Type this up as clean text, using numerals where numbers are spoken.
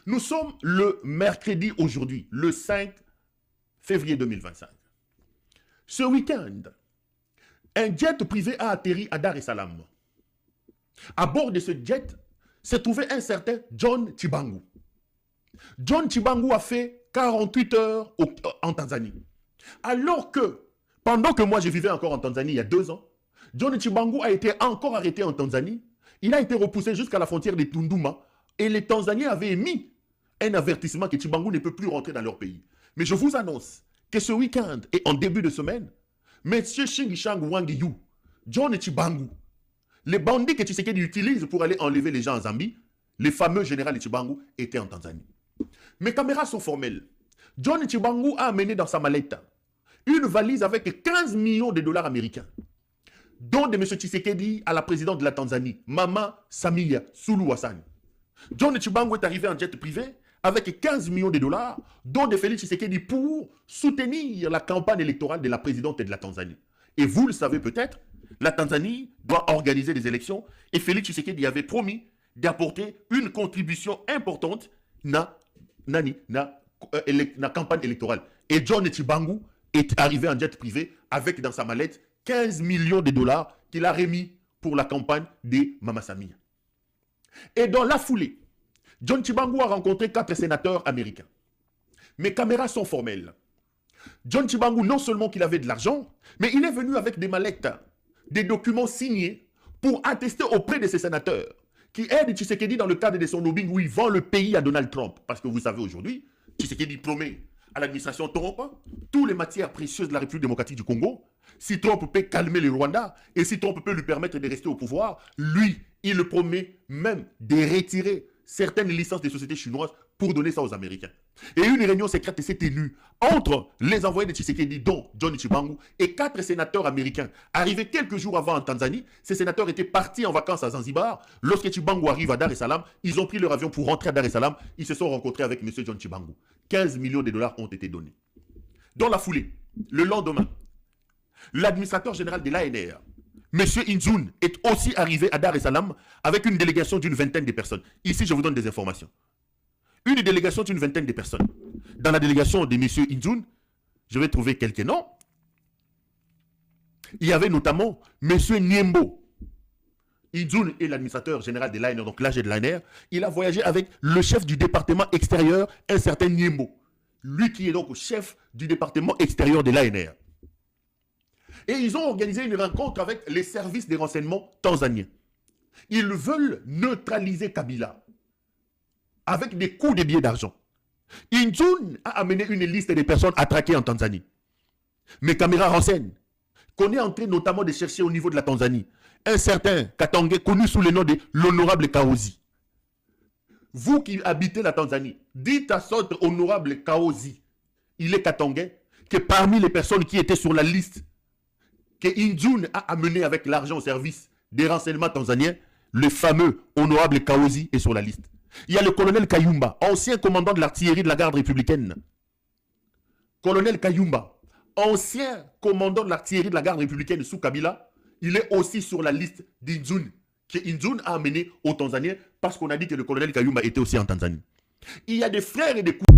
Nous sommes le mercredi aujourd'hui, le 5 février 2025. Ce week-end, un jet privé a atterri à Dar es Salaam. À bord de ce jet s'est trouvé un certain John Chibangu. John Chibangu a fait 48 heures en Tanzanie. Alors que, pendant que moi je vivais encore en Tanzanie il y a 2 ans, John Chibangu a été encore arrêté en Tanzanie. Il a été repoussé jusqu'à la frontière de Tunduma et les Tanzaniens avaient émis un avertissement que Chibangu ne peut plus rentrer dans leur pays. Mais je vous annonce que ce week-end et en début de semaine, M. Shingishangu Wangiyu, John Chibangu, les bandits que Tshisekedi utilise pour aller enlever les gens en Zambie, les fameux généraux Chibangu étaient en Tanzanie. Mes caméras sont formelles. John Chibangu a amené dans sa mallette une valise avec 15 millions de dollars américains, dont de M. Tshisekedi à la présidente de la Tanzanie, Mama Samia Suluhu Hassan. John Chibangu est arrivé en jet privé avec 15 millions de dollars, dont de Félix Tshisekedi pour soutenir la campagne électorale de la présidente de la Tanzanie. Et vous le savez peut-être, la Tanzanie doit organiser des élections et Félix Tshisekedi avait promis d'apporter une contribution importante na campagne électorale. Et John Chibangu est arrivé en jet privé avec dans sa mallette 15 millions de dollars qu'il a remis pour la campagne de Mama Samia. Et dans la foulée, John Chibangu a rencontré 4 sénateurs américains. Mes caméras sont formelles. John Chibangu, non seulement qu'il avait de l'argent, mais il est venu avec des mallettes, des documents signés pour attester auprès de ces sénateurs qui aident Tshisekedi dans le cadre de son lobbying où il vend le pays à Donald Trump. Parce que vous savez aujourd'hui, Tshisekedi promet à l'administration Trump toutes les matières précieuses de la République démocratique du Congo. Si Trump peut calmer le Rwanda et si Trump peut lui permettre de rester au pouvoir, lui, il le promet même de retirer certaines licences des sociétés chinoises pour donner ça aux Américains. Et une réunion secrète s'est tenue entre les envoyés de Tshisekedi, dont John Chibangu, et 4 sénateurs américains. Arrivés quelques jours avant en Tanzanie, ces sénateurs étaient partis en vacances à Zanzibar. Lorsque Chibangu arrive à Dar es Salaam, ils ont pris leur avion pour rentrer à Dar es Salaam. Ils se sont rencontrés avec M. John Chibangu. 15 millions de dollars ont été donnés. Dans la foulée, le lendemain, l'administrateur général de l'ANR, M. Inzoun, est aussi arrivé à Dar es Salaam avec une délégation d'une vingtaine de personnes. Ici, je vous donne des informations. Une délégation d'une vingtaine de personnes. Dans la délégation de M. Inzoun, je vais trouver quelques noms. Il y avait notamment M. Niembo. Inzoun est l'administrateur général de l'ANR, donc l'AG de l'ANR. Il a voyagé avec le chef du département extérieur, un certain Niembo. Lui qui est donc chef du département extérieur de l'ANR. Et ils ont organisé une rencontre avec les services des renseignements tanzaniens. Ils veulent neutraliser Kabila avec des coûts de billets d'argent. Inzoun a amené une liste des personnes attraquées en Tanzanie. Mes caméras renseignent qu'on est en train notamment de chercher au niveau de la Tanzanie un certain Katangé connu sous le nom de l'honorable Kaozi. Vous qui habitez la Tanzanie, dites à votre honorable Kaozi, il est Katangé, que parmi les personnes qui étaient sur la liste que Inzoun a amené avec l'argent au service des renseignements tanzaniens, le fameux honorable Kaozi est sur la liste. Il y a le colonel Kayumba, ancien commandant de l'artillerie de la garde républicaine. Colonel Kayumba, ancien commandant de l'artillerie de la garde républicaine sous Kabila, il est aussi sur la liste d'Inzoun, que Inzoun a amené aux Tanzaniens parce qu'on a dit que le colonel Kayumba était aussi en Tanzanie. Il y a des frères et des cousins